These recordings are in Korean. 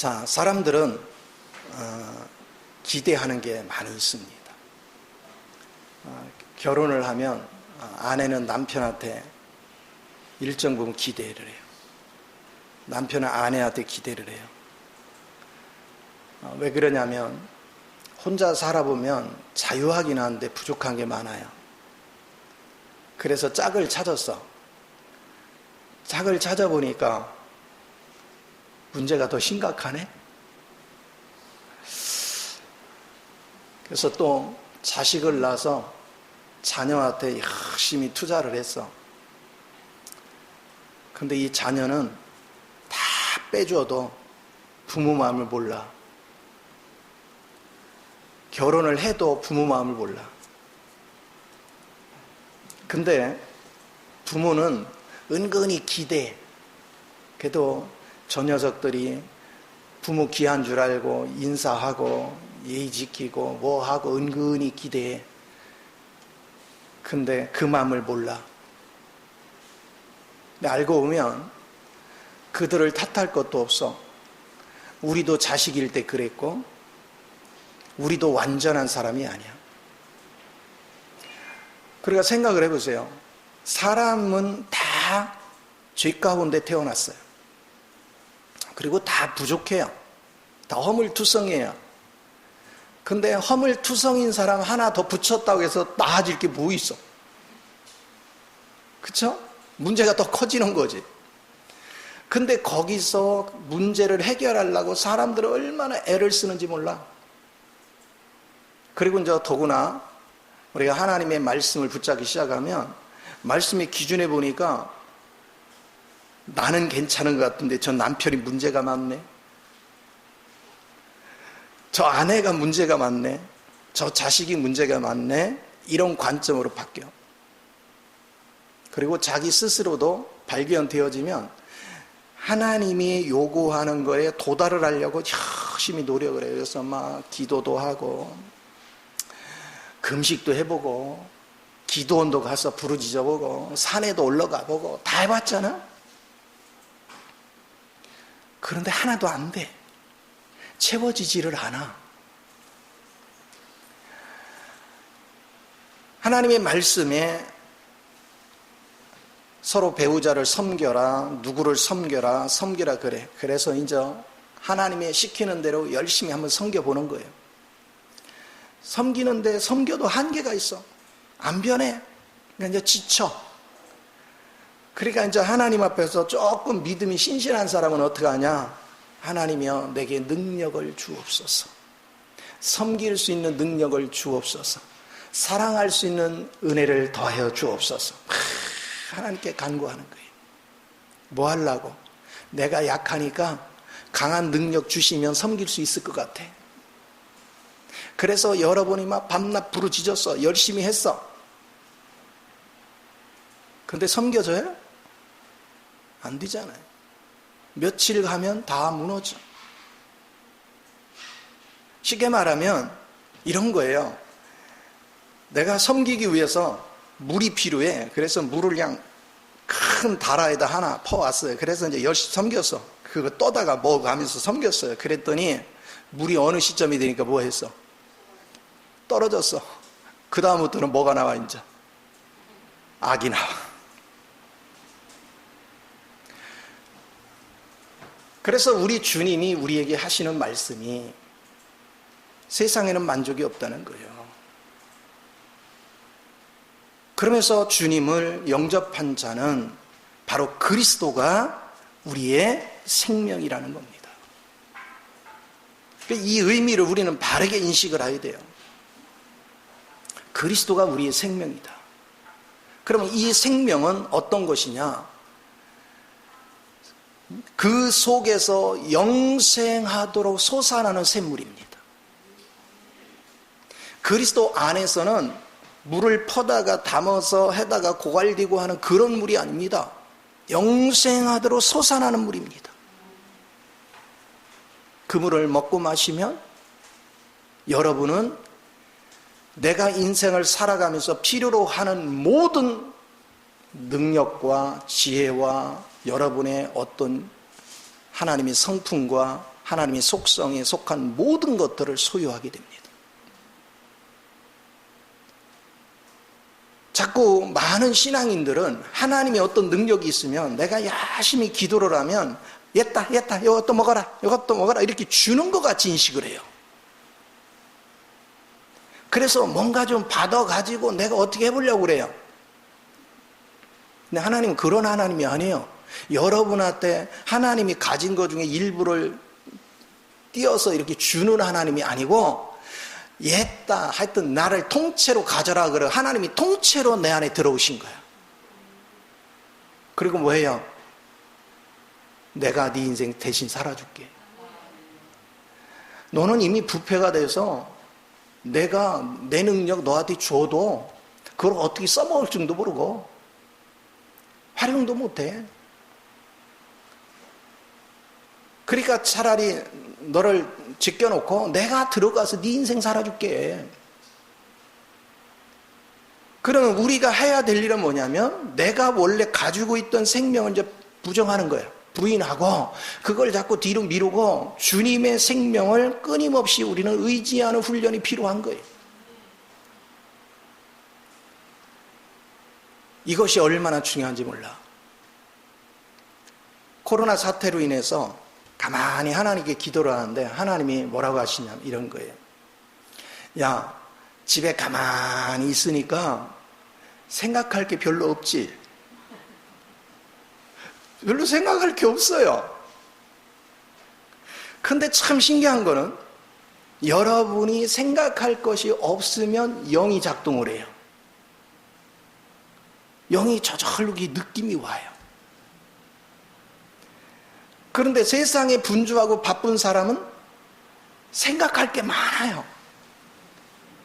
자, 사람들은 기대하는 게 많이 있습니다. 결혼을 하면 아내는 남편한테 일정 부분 기대를 해요. 남편은 아내한테 기대를 해요. 왜 그러냐면 혼자 살아보면 자유하긴 한데 부족한 게 많아요. 그래서 짝을 찾았어. 짝을 찾아보니까 문제가 더 심각하네. 그래서 또 자식을 낳아서 자녀한테 열심히 투자를 했어. 근데 이 자녀는 다 빼줘도 부모 마음을 몰라. 결혼을 해도 부모 마음을 몰라. 근데 부모는 은근히 기대해. 그래도 저 녀석들이 부모 귀한 줄 알고 인사하고 예의 지키고 뭐 하고 은근히 기대해. 근데 그 마음을 몰라. 근데 알고 보면 그들을 탓할 것도 없어. 우리도 자식일 때 그랬고 우리도 완전한 사람이 아니야. 그러니까 생각을 해보세요. 사람은 다 죄 가운데 태어났어요. 그리고 다 부족해요. 다 허물투성이에요. 근데 허물투성인 사람 하나 더 붙였다고 해서 나아질 게 뭐 있어? 그쵸? 문제가 더 커지는 거지. 근데 거기서 문제를 해결하려고 사람들은 얼마나 애를 쓰는지 몰라. 그리고 이제 더구나 우리가 하나님의 말씀을 붙잡기 시작하면 말씀의 기준에 보니까 나는 괜찮은 것 같은데 저 남편이 문제가 많네. 저 아내가 문제가 많네. 저 자식이 문제가 많네. 이런 관점으로 바뀌어. 그리고 자기 스스로도 발견되어지면 하나님이 요구하는 거에 도달을 하려고 열심히 노력을 해요. 그래서 막 기도도 하고 금식도 해보고 기도원도 가서 부르짖어보고 산에도 올라가 보고 다 해봤잖아. 그런데 하나도 안 돼. 채워지지를 않아. 하나님의 말씀에 서로 배우자를 섬겨라, 누구를 섬겨라, 섬기라 그래. 그래서 이제 하나님의 시키는 대로 열심히 한번 섬겨보는 거예요. 섬기는데 섬겨도 한계가 있어. 안 변해. 그러니까 이제 지쳐. 그러니까 이제 하나님 앞에서 조금 믿음이 신실한 사람은 어떻게 하냐? 하나님이여 내게 능력을 주옵소서. 섬길 수 있는 능력을 주옵소서. 사랑할 수 있는 은혜를 더하여 주옵소서. 하나님께 간구하는 거예요. 뭐 하려고? 내가 약하니까 강한 능력 주시면 섬길 수 있을 것 같아. 그래서 여러분이 막 밤낮 부르짖었어. 열심히 했어. 근데 섬겨져요? 안 되잖아요. 며칠 가면 다 무너져. 쉽게 말하면 이런 거예요. 내가 섬기기 위해서 물이 필요해. 그래서 물을 그냥 큰 다라에다 하나 퍼왔어요. 그래서 이제 열심히 섬겼어. 그거 떠다가 먹어가면서 섬겼어요. 그랬더니 물이 어느 시점이 되니까 뭐 했어? 떨어졌어. 그 다음부터는 뭐가 나와 이제? 악이 나와. 그래서 우리 주님이 우리에게 하시는 말씀이 세상에는 만족이 없다는 거예요. 그러면서 주님을 영접한 자는 바로 그리스도가 우리의 생명이라는 겁니다. 이 의미를 우리는 바르게 인식을 해야 돼요. 그리스도가 우리의 생명이다. 그러면 이 생명은 어떤 것이냐? 그 속에서 영생하도록 솟아나는 샘물입니다. 그리스도 안에서는 물을 퍼다가 담아서 해다가 고갈되고 하는 그런 물이 아닙니다. 영생하도록 솟아나는 물입니다. 그 물을 먹고 마시면 여러분은 내가 인생을 살아가면서 필요로 하는 모든 능력과 지혜와 여러분의 어떤 하나님의 성품과 하나님의 속성에 속한 모든 것들을 소유하게 됩니다. 자꾸 많은 신앙인들은 하나님의 어떤 능력이 있으면 내가 열심히 기도를 하면 얘다 이것도 먹어라 이렇게 주는 것 같이 인식을 해요. 그래서 뭔가 좀 받아가지고 내가 어떻게 해보려고 그래요. 근데 하나님은 그런 하나님이 아니에요. 여러분한테 하나님이 가진 것 중에 일부를 띄어서 이렇게 주는 하나님이 아니고 얘다 하여튼 나를 통째로 가져라 그래. 하나님이 통째로 내 안에 들어오신 거야. 그리고 뭐예요? 내가 네 인생 대신 살아줄게. 너는 이미 부패가 돼서 내가 내 능력 너한테 줘도 그걸 어떻게 써먹을 줄도 모르고 활용도 못해. 그러니까 차라리 너를 제껴놓고 내가 들어가서 네 인생 살아줄게. 그러면 우리가 해야 될 일은 뭐냐면 내가 원래 가지고 있던 생명을 이제 부정하는 거예요. 부인하고 그걸 자꾸 뒤로 미루고 주님의 생명을 끊임없이 우리는 의지하는 훈련이 필요한 거예요. 이것이 얼마나 중요한지 몰라. 코로나 사태로 인해서 가만히 하나님께 기도를 하는데 하나님이 뭐라고 하시냐면 이런 거예요. 야, 집에 가만히 있으니까 생각할 게 별로 없지. 별로 생각할 게 없어요. 근데 참 신기한 거는 여러분이 생각할 것이 없으면 영이 작동을 해요. 영이 저절로 느낌이 와요. 그런데 세상에 분주하고 바쁜 사람은 생각할 게 많아요.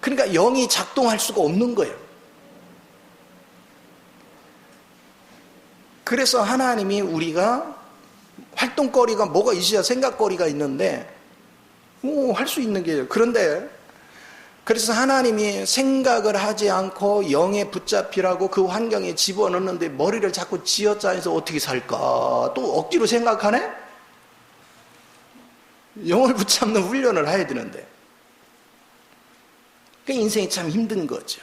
그러니까 영이 작동할 수가 없는 거예요. 그래서 하나님이 우리가 활동거리가 뭐가 있어야 생각거리가 있는데 할 수 있는 게요. 그런데 그래서 하나님이 생각을 하지 않고 영에 붙잡히라고 그 환경에 집어넣는데 머리를 자꾸 쥐어짜서 어떻게 살까? 또 억지로 생각하네? 영을 붙잡는 훈련을 해야 되는데. 그 인생이 참 힘든 거죠.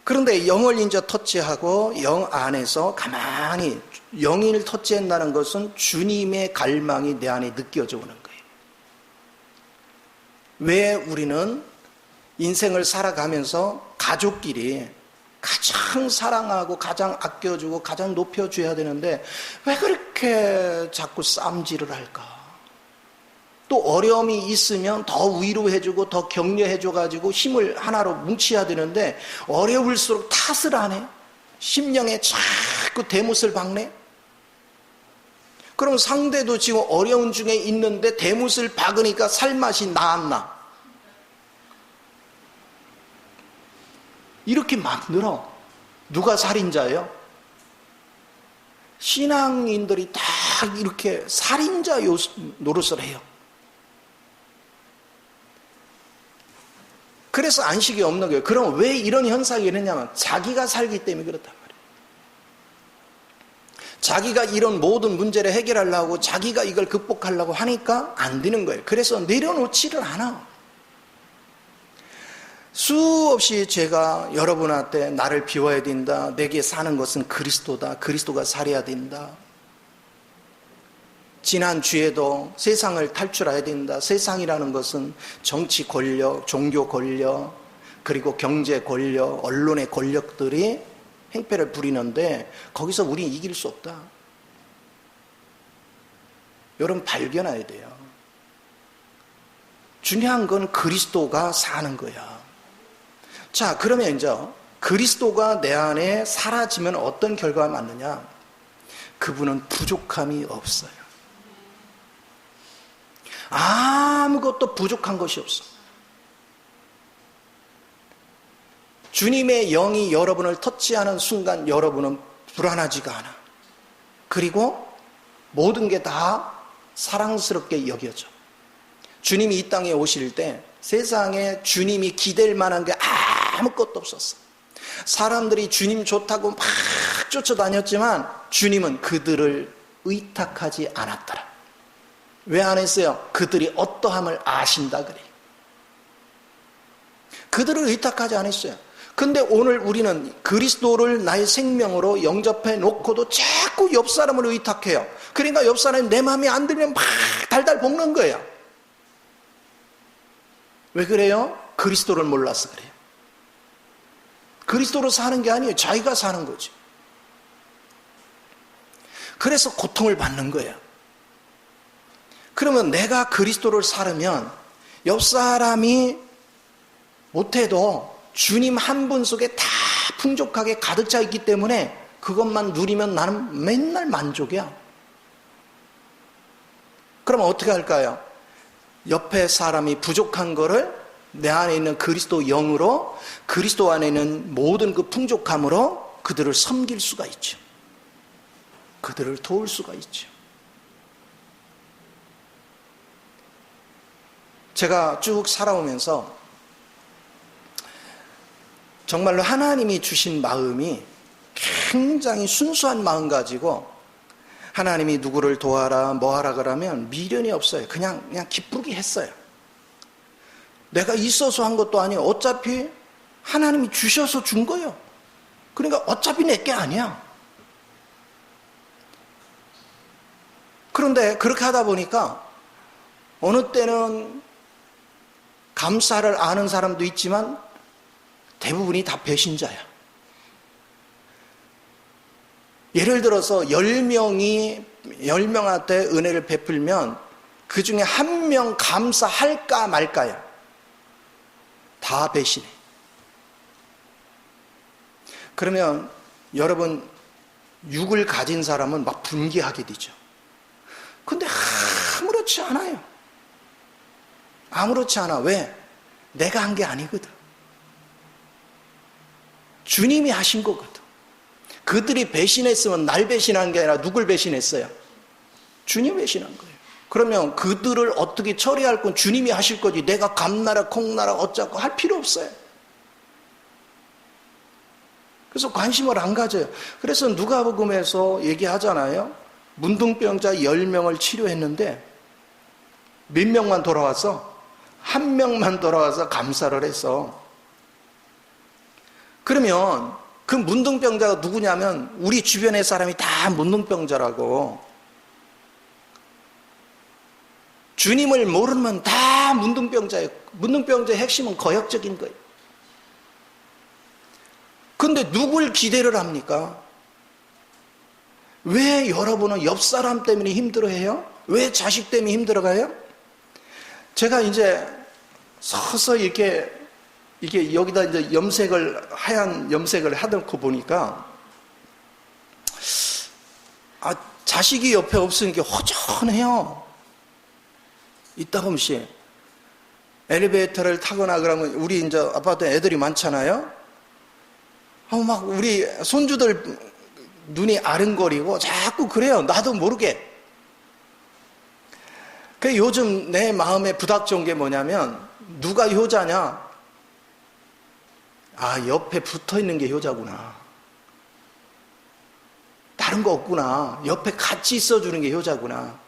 그런데 영을 이제 터치하고 영 안에서 가만히 영을 터치한다는 것은 주님의 갈망이 내 안에 느껴져 오는 거예요. 왜 우리는 인생을 살아가면서 가족끼리 가장 사랑하고 가장 아껴주고 가장 높여줘야 되는데 왜 그렇게 자꾸 쌈질을 할까? 또 어려움이 있으면 더 위로해주고 더 격려해줘가지고 힘을 하나로 뭉쳐야 되는데 어려울수록 탓을 안 해. 심령에 자꾸 대못을 박네. 그럼 상대도 지금 어려운 중에 있는데 대못을 박으니까 살맛이 나았나? 이렇게 만들어. 누가 살인자예요? 신앙인들이 다 이렇게 살인자 노릇을 해요. 그래서 안식이 없는 거예요. 그럼 왜 이런 현상이 일어나냐면 자기가 살기 때문에 그렇단 말이에요. 자기가 이런 모든 문제를 해결하려고 자기가 이걸 극복하려고 하니까 안 되는 거예요. 그래서 내려놓지를 않아. 수없이 제가 여러분한테 나를 비워야 된다. 내게 사는 것은 그리스도다. 그리스도가 살아야 된다. 지난주에도 세상을 탈출해야 된다. 세상이라는 것은 정치 권력, 종교 권력, 그리고 경제 권력, 언론의 권력들이 행패를 부리는데 거기서 우리는 이길 수 없다. 여러분 발견해야 돼요. 중요한 건 그리스도가 사는 거야. 자, 그러면 이제 그리스도가 내 안에 사라지면 어떤 결과가 맞느냐? 그분은 부족함이 없어요. 아무것도 부족한 것이 없어. 주님의 영이 여러분을 터치하는 순간 여러분은 불안하지가 않아. 그리고 모든 게 다 사랑스럽게 여겨져. 주님이 이 땅에 오실 때 세상에 주님이 기댈 만한 게 아무것도 없었어. 사람들이 주님 좋다고 막 쫓아다녔지만 주님은 그들을 의탁하지 않았더라. 왜 안 했어요? 그들이 어떠함을 아신다 그래요. 그들을 의탁하지 않았어요. 근데 오늘 우리는 그리스도를 나의 생명으로 영접해 놓고도 자꾸 옆 사람을 의탁해요. 그러니까 옆 사람이 내 마음에 안 들면 막 달달 볶는 거예요. 왜 그래요? 그리스도를 몰라서 그래요. 그리스도로 사는 게 아니에요. 자기가 사는 거죠. 그래서 고통을 받는 거예요. 그러면 내가 그리스도를 살으면 옆 사람이 못해도 주님 한 분 속에 다 풍족하게 가득 차 있기 때문에 그것만 누리면 나는 맨날 만족이야. 그럼 어떻게 할까요? 옆에 사람이 부족한 거를 내 안에 있는 그리스도 영으로, 그리스도 안에 있는 모든 그 풍족함으로 그들을 섬길 수가 있죠. 그들을 도울 수가 있죠. 제가 쭉 살아오면서 정말로 하나님이 주신 마음이 굉장히 순수한 마음 가지고 하나님이 누구를 도와라 뭐하라 그러면 미련이 없어요. 그냥 기쁘게 했어요. 내가 있어서 한 것도 아니에요. 어차피 하나님이 주셔서 준 거예요. 그러니까 어차피 내게 아니야. 그런데 그렇게 하다 보니까 어느 때는 감사를 아는 사람도 있지만 대부분이 다 배신자야. 예를 들어서 10명한테 은혜를 베풀면 그 중에 한 명 감사할까 말까야. 다 배신해. 그러면 여러분, 육을 가진 사람은 막 분개하게 되죠. 근데 아무렇지 않아요. 아무렇지 않아. 왜? 내가 한 게 아니거든. 주님이 하신 거거든. 그들이 배신했으면 날 배신한 게 아니라 누굴 배신했어요? 주님 배신한 거예요. 그러면 그들을 어떻게 처리할 건 주님이 하실 거지. 내가 감나라 콩나라 어쩌고 할 필요 없어요. 그래서 관심을 안 가져요. 그래서 누가복음에서 얘기하잖아요. 문둥병자 10명을 치료했는데 몇 명만 돌아와서? 한 명만 돌아와서 감사를 했어. 그러면 그 문둥병자가 누구냐면 우리 주변의 사람이 다 문둥병자라고. 주님을 모르면 다 문둥병자예요. 문둥병자의 핵심은 거역적인 거예요. 근데 누굴 기대를 합니까? 왜 여러분은 옆 사람 때문에 힘들어해요? 왜 자식 때문에 힘들어가요? 제가 이제 서서히 이게 여기다 이제 하얀 염색을 하놓고 보니까, 자식이 옆에 없으니까 허전해요. 이따 보면 엘리베이터를 타거나 그러면 우리 이제 아파트에 애들이 많잖아요. 막 우리 손주들 눈이 아른거리고 자꾸 그래요. 나도 모르게. 그 요즘 내 마음에 부닥쳐온 게 뭐냐면, 누가 효자냐? 옆에 붙어 있는 게 효자구나. 다른 거 없구나. 옆에 같이 있어주는 게 효자구나.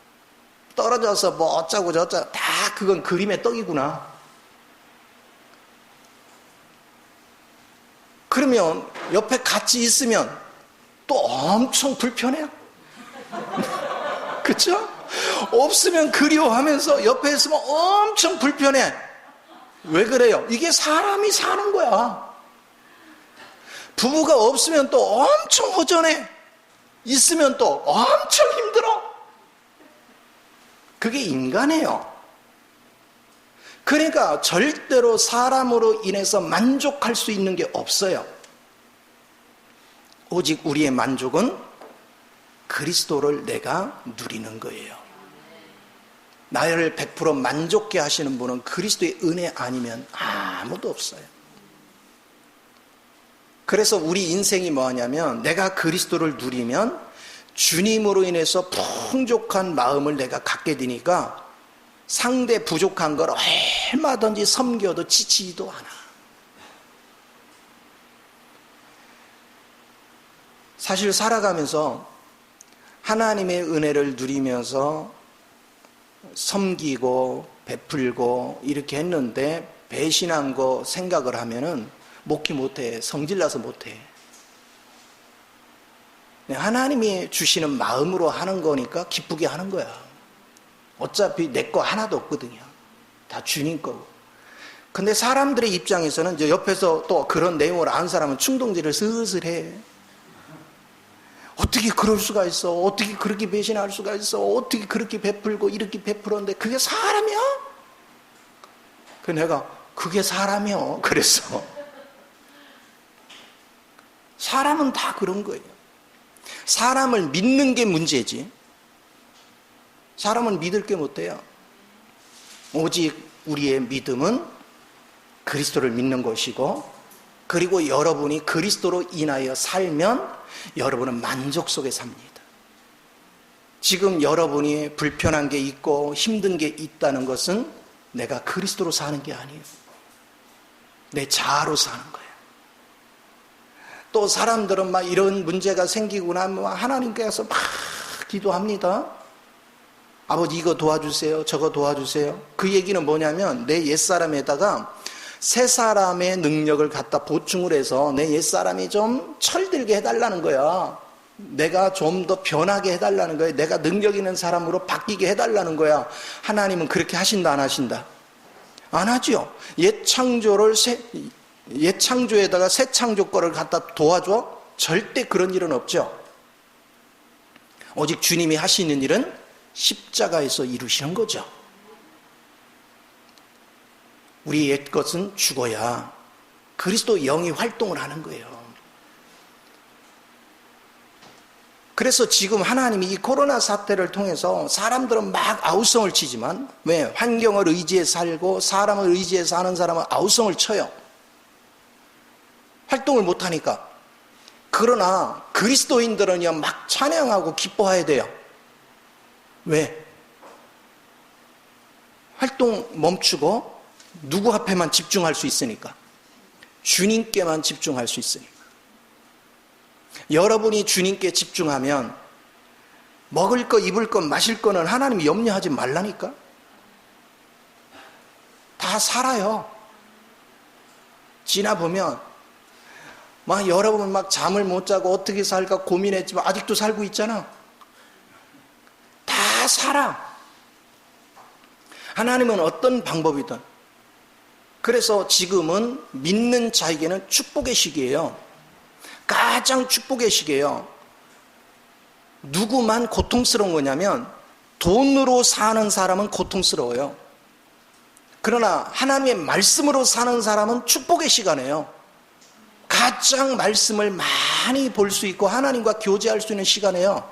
떨어져서 뭐 어쩌고 저쩌고 다 그건 그림의 떡이구나. 그러면 옆에 같이 있으면 또 엄청 불편해요. 그렇죠? 없으면 그리워하면서 옆에 있으면 엄청 불편해. 왜 그래요? 이게 사람이 사는 거야. 부부가 없으면 또 엄청 허전해. 있으면 또 엄청 힘들어. 그게 인간이에요. 그러니까 절대로 사람으로 인해서 만족할 수 있는 게 없어요. 오직 우리의 만족은 그리스도를 내가 누리는 거예요. 나를 100% 만족케 하시는 분은 그리스도의 은혜 아니면 아무도 없어요. 그래서 우리 인생이 뭐냐면, 내가 그리스도를 누리면 주님으로 인해서 풍족한 마음을 내가 갖게 되니까 상대 부족한 걸 얼마든지 섬겨도 지치지도 않아. 사실 살아가면서 하나님의 은혜를 누리면서 섬기고 베풀고 이렇게 했는데 배신한 거 생각을 하면은 목회 못해. 성질나서 못해. 하나님이 주시는 마음으로 하는 거니까 기쁘게 하는 거야. 어차피 내 거 하나도 없거든요. 다 주님 거고. 근데 사람들의 입장에서는 이제 옆에서 또 그런 내용을 아는 사람은 충동질을 슬슬 해. 어떻게 그럴 수가 있어? 어떻게 그렇게 배신할 수가 있어? 어떻게 그렇게 베풀고 이렇게 베풀었는데 그게 사람이야? 그 내가 그게 사람이요. 그랬어. 사람은 다 그런 거예요. 사람을 믿는 게 문제지. 사람은 믿을 게 못 돼요. 오직 우리의 믿음은 그리스도를 믿는 것이고, 그리고 여러분이 그리스도로 인하여 살면 여러분은 만족 속에 삽니다. 지금 여러분이 불편한 게 있고 힘든 게 있다는 것은 내가 그리스도로 사는 게 아니에요. 내 자아로 사는 거예요. 또 사람들은 막 이런 문제가 생기고 나면 하나님께서 막 기도합니다. 아버지 이거 도와주세요. 저거 도와주세요. 그 얘기는 뭐냐면 내 옛사람에다가 새 사람의 능력을 갖다 보충을 해서 내 옛사람이 좀 철들게 해달라는 거야. 내가 좀 더 변하게 해달라는 거야. 내가 능력 있는 사람으로 바뀌게 해달라는 거야. 하나님은 그렇게 하신다 안 하신다? 안 하죠. 옛 창조에다가 새 창조 거를 갖다 도와줘? 절대 그런 일은 없죠. 오직 주님이 하시는 일은 십자가에서 이루시는 거죠. 우리 옛 것은 죽어야 그리스도 영이 활동을 하는 거예요. 그래서 지금 하나님이 이 코로나 사태를 통해서 사람들은 막 아우성을 치지만, 왜? 환경을 의지해 살고 사람을 의지해 사는 사람은 아우성을 쳐요. 활동을 못하니까. 그러나 그리스도인들은요 막 찬양하고 기뻐해야 돼요. 왜? 활동 멈추고 누구 앞에만 집중할 수 있으니까. 주님께만 집중할 수 있으니까. 여러분이 주님께 집중하면 먹을 거, 입을 거, 마실 거는 하나님이 염려하지 말라니까. 다 살아요. 지나보면 막 여러분 막 잠을 못 자고 어떻게 살까 고민했지만 아직도 살고 있잖아. 다 살아. 하나님은 어떤 방법이든. 그래서 지금은 믿는 자에게는 축복의 시기예요. 가장 축복의 시기예요. 누구만 고통스러운 거냐면 돈으로 사는 사람은 고통스러워요. 그러나 하나님의 말씀으로 사는 사람은 축복의 시간이에요. 가장 말씀을 많이 볼 수 있고 하나님과 교제할 수 있는 시간이에요.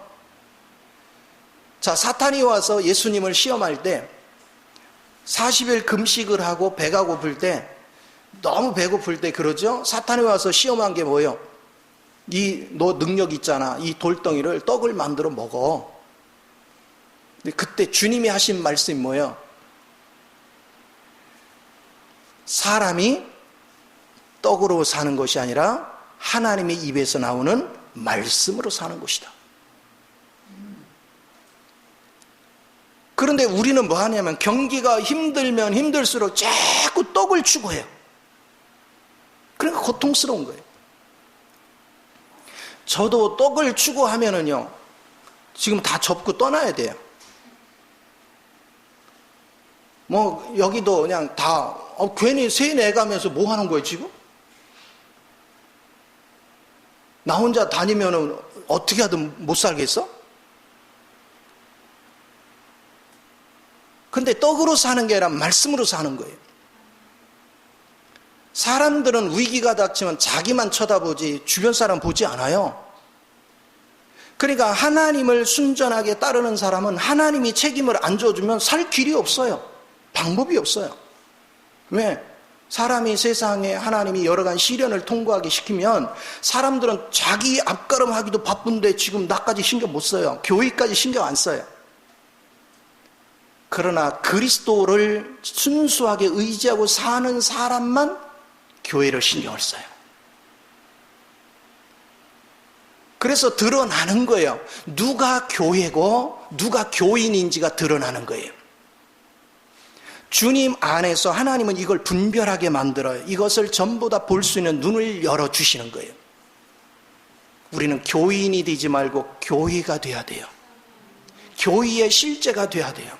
자, 사탄이 와서 예수님을 시험할 때 40일 금식을 하고 배가 고플 때, 너무 배고플 때 그러죠? 사탄이 와서 시험한 게 뭐예요? 너 능력 있잖아. 이 돌덩이를 떡을 만들어 먹어. 근데 그때 주님이 하신 말씀이 뭐예요? 사람이 떡으로 사는 것이 아니라 하나님의 입에서 나오는 말씀으로 사는 것이다. 그런데 우리는 뭐 하냐면 경기가 힘들면 힘들수록 자꾸 떡을 추구해요. 그러니까 고통스러운 거예요. 저도 떡을 추구하면은요, 지금 다 접고 떠나야 돼요. 뭐, 여기도 그냥 다, 괜히 새 내가면서 뭐 하는 거예요, 지금? 나 혼자 다니면은 어떻게 하든 못 살겠어? 근데 떡으로 사는 게 아니라 말씀으로 사는 거예요. 사람들은 위기가 닥치면 자기만 쳐다보지 주변 사람 보지 않아요. 그러니까 하나님을 순전하게 따르는 사람은 하나님이 책임을 안 져주면 살 길이 없어요. 방법이 없어요. 왜? 사람이 세상에 하나님이 여러 가지 시련을 통과하게 시키면 사람들은 자기 앞가름하기도 바쁜데 지금 나까지 신경 못 써요. 교회까지 신경 안 써요. 그러나 그리스도를 순수하게 의지하고 사는 사람만 교회를 신경을 써요. 그래서 드러나는 거예요. 누가 교회고 누가 교인인지가 드러나는 거예요. 주님 안에서 하나님은 이걸 분별하게 만들어요. 이것을 전부 다 볼 수 있는 눈을 열어주시는 거예요. 우리는 교인이 되지 말고 교회가 돼야 돼요. 교회의 실제가 돼야 돼요.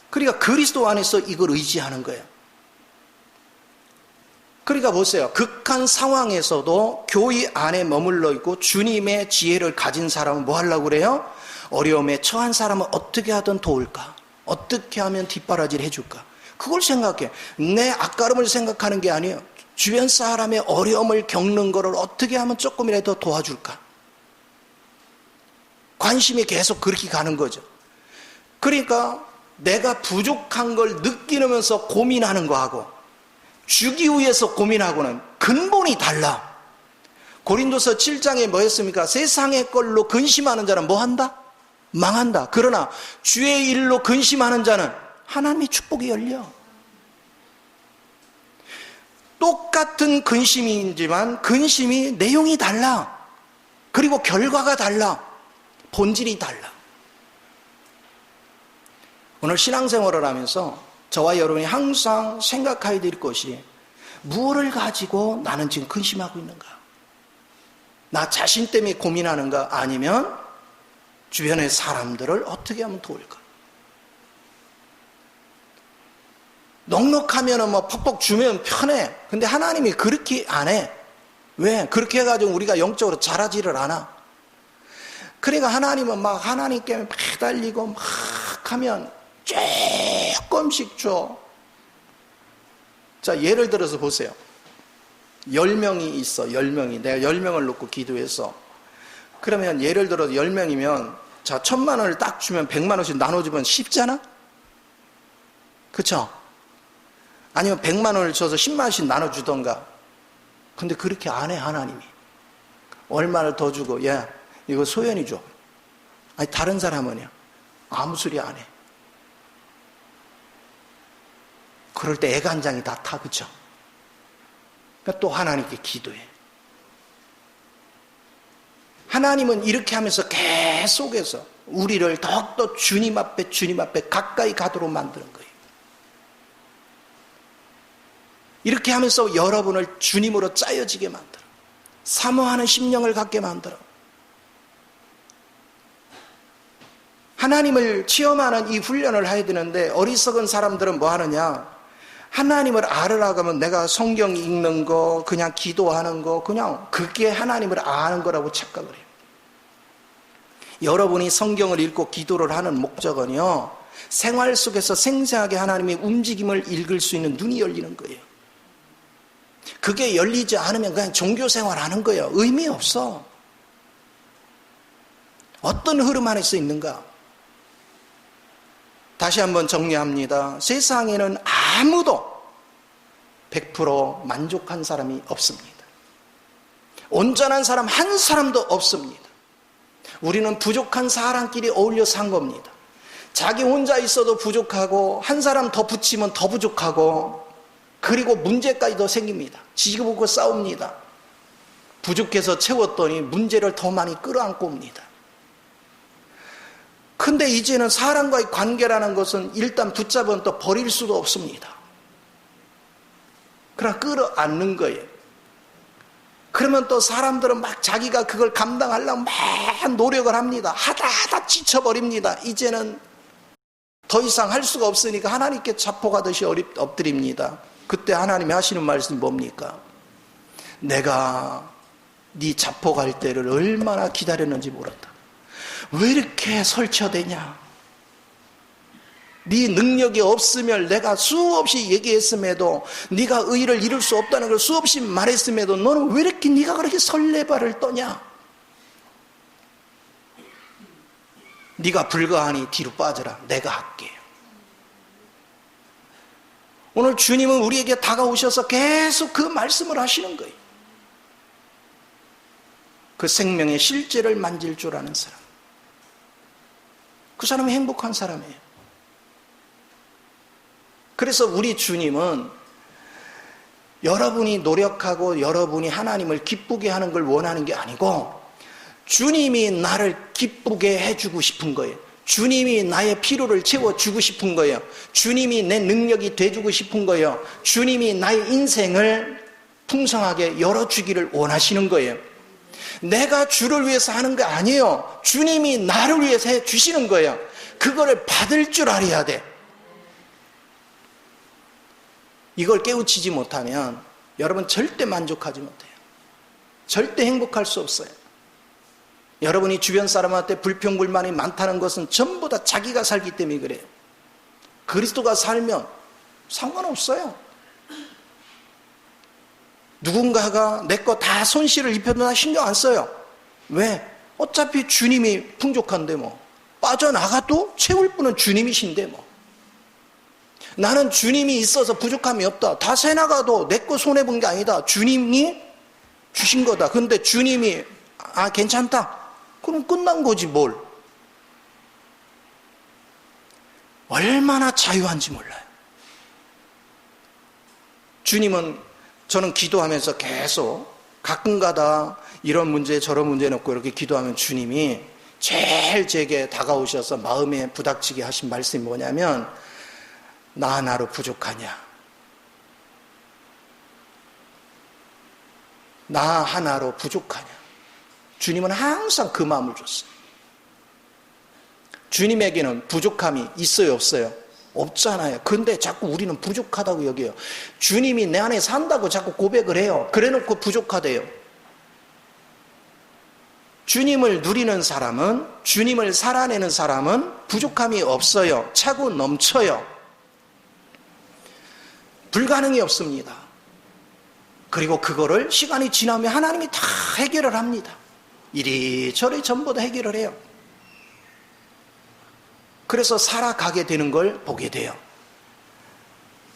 그러니까 그리스도 안에서 이걸 의지하는 거예요. 그러니까 보세요. 극한 상황에서도 교회 안에 머물러 있고 주님의 지혜를 가진 사람은 뭐 하려고 그래요? 어려움에 처한 사람은 어떻게 하든 도울까? 어떻게 하면 뒷바라지를 해줄까? 그걸 생각해. 내 앞가름을 생각하는 게 아니에요. 주변 사람의 어려움을 겪는 거를 어떻게 하면 조금이라도 도와줄까? 관심이 계속 그렇게 가는 거죠. 그러니까 내가 부족한 걸 느끼면서 고민하는 거하고 주기 위해서 고민하고는 근본이 달라. 고린도서 7장에 뭐였습니까? 세상의 걸로 근심하는 자는 뭐 한다? 망한다. 그러나 주의 일로 근심하는 자는 하나님의 축복이 열려. 똑같은 근심이지만 근심이 내용이 달라. 그리고 결과가 달라. 본질이 달라. 오늘 신앙생활을 하면서 저와 여러분이 항상 생각해야 될 것이 무엇을 가지고 나는 지금 근심하고 있는가? 나 자신 때문에 고민하는가? 아니면 주변의 사람들을 어떻게 하면 도울까? 넉넉하면 뭐 퍽퍽 주면 편해. 근데 하나님이 그렇게 안 해. 왜? 그렇게 해가지고 우리가 영적으로 자라지를 않아. 그러니까 하나님은 막 하나님께 매달리고 막 하면 조금씩 줘. 자, 예를 들어서 보세요. 10명이 있어. 10명이. 내가 10명을 놓고 기도해서. 그러면 예를 들어 10명이면 자, 1,000만 원을 딱 주면 100만 원씩 나눠주면 쉽잖아? 그쵸? 아니면 100만 원을 줘서 10만 원씩 나눠주던가. 근데 그렇게 안 해, 하나님이. 얼마를 더 주고, 야, 이거 소연이 줘. 아니, 다른 사람은요. 아무 소리 안 해. 그럴 때 애간장이 다 타, 그쵸? 그러니까 또 하나님께 기도해. 하나님은 이렇게 하면서 계속해서 우리를 더욱더 주님 앞에 가까이 가도록 만드는 거예요. 이렇게 하면서 여러분을 주님으로 짜여지게 만들어. 사모하는 심령을 갖게 만들어. 하나님을 체험하는 이 훈련을 해야 되는데 어리석은 사람들은 뭐 하느냐? 하나님을 알으라고 하면 내가 성경 읽는 거, 그냥 기도하는 거, 그냥 그게 하나님을 아는 거라고 착각을 해요. 여러분이 성경을 읽고 기도를 하는 목적은요, 생활 속에서 생생하게 하나님의 움직임을 읽을 수 있는 눈이 열리는 거예요. 그게 열리지 않으면 그냥 종교 생활 하는 거예요. 의미 없어. 어떤 흐름 안에서 있는가? 다시 한번 정리합니다. 세상에는 아무도 100% 만족한 사람이 없습니다. 온전한 사람 한 사람도 없습니다. 우리는 부족한 사람끼리 어울려 산 겁니다. 자기 혼자 있어도 부족하고 한 사람 더 붙이면 더 부족하고 그리고 문제까지 더 생깁니다. 지지고 싸웁니다. 부족해서 채웠더니 문제를 더 많이 끌어안고 옵니다. 근데 이제는 사람과의 관계라는 것은 일단 붙잡으면 또 버릴 수도 없습니다. 그러나 끌어안는 거예요. 그러면 또 사람들은 막 자기가 그걸 감당하려고 막 노력을 합니다. 하다 지쳐버립니다. 이제는 더 이상 할 수가 없으니까 하나님께 자포가듯이 엎드립니다. 그때 하나님이 하시는 말씀이 뭡니까? 내가 네 자포갈 때를 얼마나 기다렸는지 모른다. 왜 이렇게 설쳐대냐? 네 능력이 없으면 내가 수없이 얘기했음에도 네가 의를 이룰 수 없다는 걸 수없이 말했음에도 너는 왜 이렇게 네가 그렇게 설레발을 떠냐? 네가 불가하니 뒤로 빠져라. 내가 할게. 오늘 주님은 우리에게 다가오셔서 계속 그 말씀을 하시는 거예요. 그 생명의 실제를 만질 줄 아는 사람, 그 사람이 행복한 사람이에요. 그래서 우리 주님은 여러분이 노력하고 여러분이 하나님을 기쁘게 하는 걸 원하는 게 아니고 주님이 나를 기쁘게 해주고 싶은 거예요. 주님이 나의 필요를 채워주고 싶은 거예요. 주님이 내 능력이 돼주고 싶은 거예요. 주님이 나의 인생을 풍성하게 열어주기를 원하시는 거예요. 내가 주를 위해서 하는 거 아니에요. 주님이 나를 위해서 해주시는 거예요. 그거를 받을 줄 알아야 돼. 이걸 깨우치지 못하면 여러분 절대 만족하지 못해요. 절대 행복할 수 없어요. 여러분이 주변 사람한테 불평불만이 많다는 것은 전부 다 자기가 살기 때문에 그래요. 그리스도가 살면 상관없어요. 누군가가 내 거 다 손실을 입혀도 나 신경 안 써요. 왜? 어차피 주님이 풍족한데 뭐. 빠져나가도 채울 분은 주님이신데 뭐. 나는 주님이 있어서 부족함이 없다. 다 새나가도 내 거 손해본 게 아니다. 주님이 주신 거다. 근데 주님이 괜찮다. 그럼 끝난 거지 뭘. 얼마나 자유한지 몰라요. 주님은 저는 기도하면서 계속 가끔가다 이런 문제 저런 문제 놓고 이렇게 기도하면 주님이 제일 제게 다가오셔서 마음에 부닥치게 하신 말씀이 뭐냐면 나 하나로 부족하냐? 나 하나로 부족하냐? 주님은 항상 그 마음을 줬어요. 주님에게는 부족함이 있어요, 없어요? 없잖아요. 근데 자꾸 우리는 부족하다고 여겨요. 주님이 내 안에 산다고 자꾸 고백을 해요. 그래놓고 부족하대요. 주님을 누리는 사람은, 주님을 살아내는 사람은 부족함이 없어요. 차고 넘쳐요. 불가능이 없습니다. 그리고 그거를 시간이 지나면 하나님이 다 해결을 합니다. 이리저리 전부 다 해결을 해요. 그래서 살아가게 되는 걸 보게 돼요.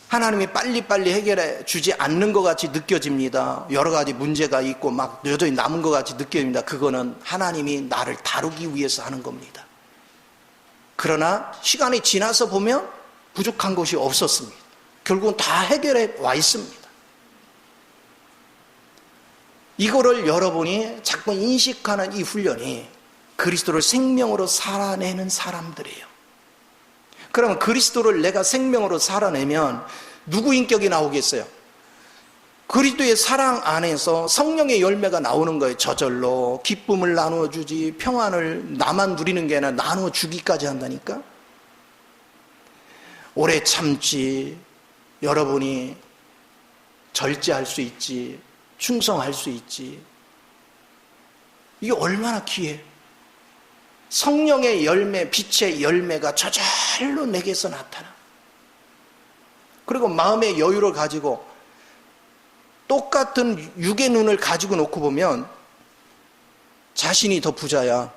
하나님이 빨리빨리 해결해 주지 않는 것 같이 느껴집니다. 여러 가지 문제가 있고 막 여전히 남은 것 같이 느껴집니다. 그거는 하나님이 나를 다루기 위해서 하는 겁니다. 그러나 시간이 지나서 보면 부족한 것이 없었습니다. 결국은 다 해결해 와 있습니다. 이거를 여러분이 자꾸 인식하는 이 훈련이 그리스도를 생명으로 살아내는 사람들이에요. 그러면 그리스도를 내가 생명으로 살아내면 누구 인격이 나오겠어요? 그리스도의 사랑 안에서 성령의 열매가 나오는 거예요. 저절로 기쁨을 나누어 주지, 평안을 나만 누리는 게 아니라 나누어 주기까지 한다니까. 오래 참지, 여러분이 절제할 수 있지, 충성할 수 있지. 이게 얼마나 귀해. 성령의 열매, 빛의 열매가 저절로 내게서 나타나. 그리고 마음의 여유를 가지고 똑같은 육의 눈을 가지고 놓고 보면 자신이 더 부자야.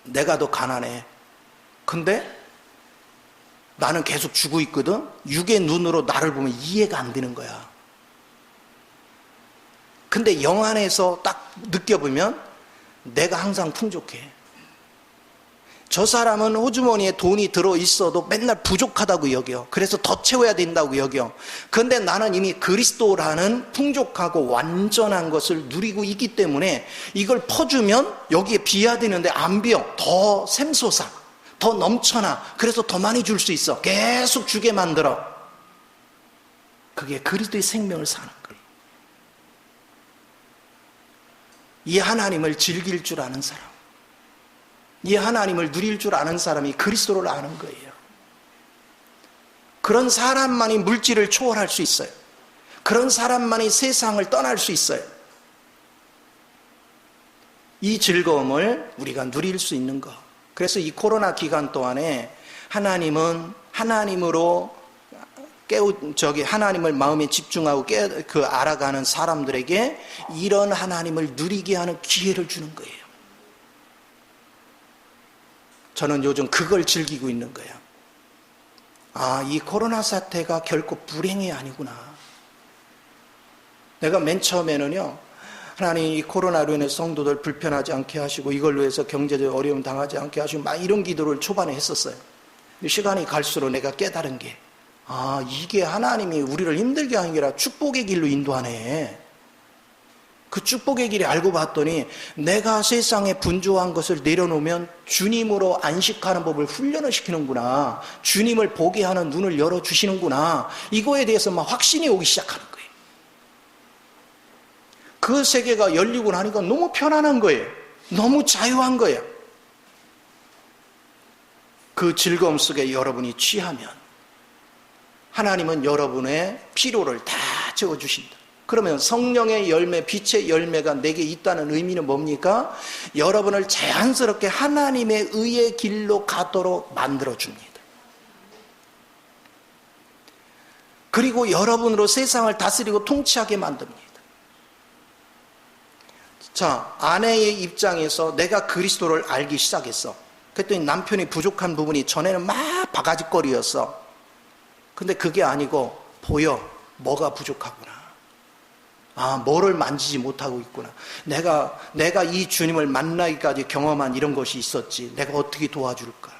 내가 더 가난해. 근데 나는 계속 주고 있거든. 육의 눈으로 나를 보면 이해가 안 되는 거야. 근데 영 안에서 딱 느껴보면 내가 항상 풍족해. 저 사람은 호주머니에 돈이 들어있어도 맨날 부족하다고 여겨. 그래서 더 채워야 된다고 여겨. 그런데 나는 이미 그리스도라는 풍족하고 완전한 것을 누리고 있기 때문에 이걸 퍼주면 여기에 비어야 되는데 안 비어. 더 샘솟아. 더 넘쳐나. 그래서 더 많이 줄 수 있어. 계속 주게 만들어. 그게 그리스도의 생명을 사는 거예요. 이 하나님을 즐길 줄 아는 사람, 이 하나님을 누릴 줄 아는 사람이 그리스도를 아는 거예요. 그런 사람만이 물질을 초월할 수 있어요. 그런 사람만이 세상을 떠날 수 있어요. 이 즐거움을 우리가 누릴 수 있는 것. 그래서 이 코로나 기간 동안에 하나님은 하나님으로 하나님을 마음에 집중하고 알아가는 사람들에게 이런 하나님을 누리게 하는 기회를 주는 거예요. 저는 요즘 그걸 즐기고 있는 거예요. 이 코로나 사태가 결코 불행이 아니구나. 내가 맨 처음에는요, 하나님 이 코로나로 인해 성도들 불편하지 않게 하시고 이걸로 해서 경제적 어려움 당하지 않게 하시고 막 이런 기도를 초반에 했었어요. 시간이 갈수록 내가 깨달은 게 이게 하나님이 우리를 힘들게 하는 게 아니라 축복의 길로 인도하네. 그 축복의 길을 알고 봤더니 내가 세상에 분주한 것을 내려놓으면 주님으로 안식하는 법을 훈련을 시키는구나. 주님을 보게 하는 눈을 열어주시는구나. 이거에 대해서 막 확신이 오기 시작하는 거예요. 그 세계가 열리고 나니까 너무 편안한 거예요. 너무 자유한 거예요. 그 즐거움 속에 여러분이 취하면 하나님은 여러분의 필요를 다 채워주신다. 그러면 성령의 열매, 빛의 열매가 내게 있다는 의미는 뭡니까? 여러분을 자연스럽게 하나님의 의의 길로 가도록 만들어줍니다. 그리고 여러분으로 세상을 다스리고 통치하게 만듭니다. 자, 아내의 입장에서 내가 그리스도를 알기 시작했어. 그랬더니 남편이 부족한 부분이 전에는 막 바가지거리였어. 근데 그게 아니고 보여. 뭐가 부족하구나. 아, 뭐를 만지지 못하고 있구나. 내가 이 주님을 만나기까지 경험한 이런 것이 있었지. 내가 어떻게 도와줄까?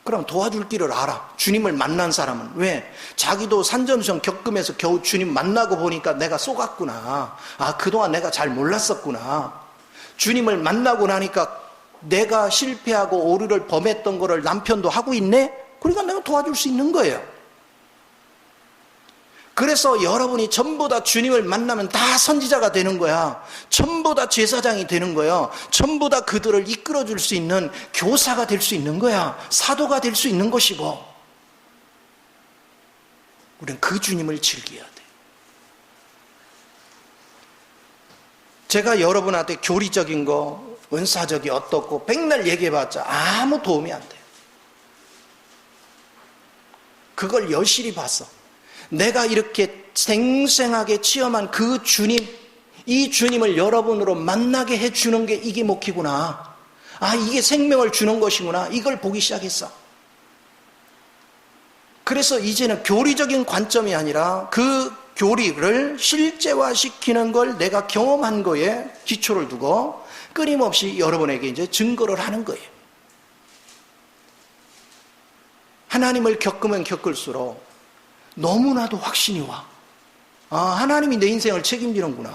그럼 도와줄 길을 알아. 주님을 만난 사람은. 왜? 자기도 산전수전 겪으면서 겨우 주님 만나고 보니까 내가 속았구나. 아, 그동안 내가 잘 몰랐었구나. 주님을 만나고 나니까 내가 실패하고 오류를 범했던 거를 남편도 하고 있네? 그러니까 내가 도와줄 수 있는 거예요. 그래서 여러분이 전부 다 주님을 만나면 다 선지자가 되는 거야. 전부 다 제사장이 되는 거야. 전부 다 그들을 이끌어줄 수 있는 교사가 될 수 있는 거야. 사도가 될 수 있는 것이고. 우리는 그 주님을 즐겨야 돼. 제가 여러분한테 교리적인 거, 은사적이 어떻고 백날 얘기해봤자 아무 도움이 안 돼요. 그걸 여실히 봤어. 내가 이렇게 생생하게 체험한 그 주님, 이 주님을 여러분으로 만나게 해주는 게 이게 목표구나. 아, 이게 생명을 주는 것이구나. 이걸 보기 시작했어. 그래서 이제는 교리적인 관점이 아니라 그 교리를 실제화시키는 걸 내가 경험한 거에 기초를 두고 끊임없이 여러분에게 이제 증거를 하는 거예요. 하나님을 겪으면 겪을수록 너무나도 확신이 와. 아, 하나님이 내 인생을 책임지는구나.